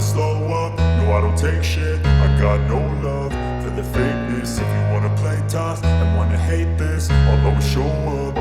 slow up, no I don't take shit. I got no love for the fakeness. If you wanna play tough and wanna hate this, I'll always show up.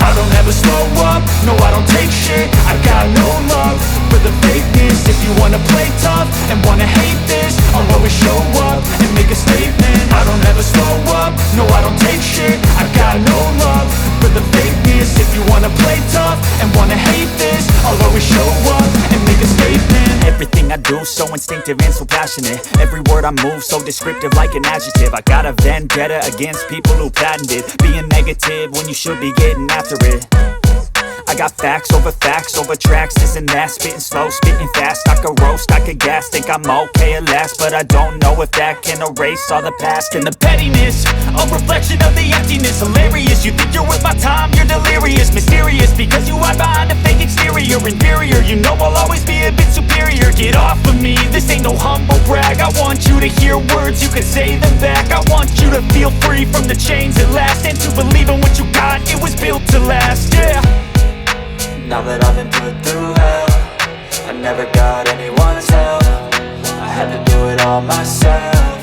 I don't ever slow up, no I don't take shit. I got no love for the fakeness. If you wanna play tough and wanna hate this, I'll always show up and make a statement. I don't ever slow up, no I don't take shit. I got no love for the fakeness. If you wanna play tough and wanna hate this, I'll always show up and make a statement. Everything I do so instinctive and so passionate. Every word I move so descriptive like an adjective. I got a vendetta against people who patented being negative when you should be getting after it. I got facts over tracks, this and that. Spitting slow, spitting fast. I could roast, I could gas. Think I'm okay at last, but I don't know if that can erase all the past. And the pettiness, a reflection of the emptiness. Hilarious, you think you're worth my time, you're delirious. Mysterious, because you hide behind a fake exterior. Inferior, you know I'll always be a bit superior. Get off of me, this ain't no humble brag. I want you to hear words, you can say them back. I want you to feel free from the chains at last, and to believe in what you got, it was built to last, yeah. Now that I've been put through hell, I never got anyone's help. I had to do it all myself.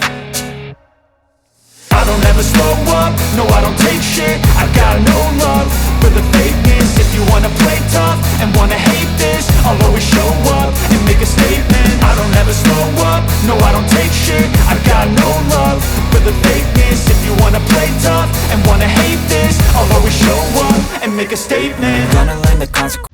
I don't ever slow up, no I don't take shit. I got no love for the fakeness. If you wanna play tough and wanna hate this, I'll always show up and make a statement. I don't ever slow up, no I don't take shit. I got no love for the fakeness. If you wanna play tough and wanna hate this, I'll always show up and make a statement. Gonna learn the consequences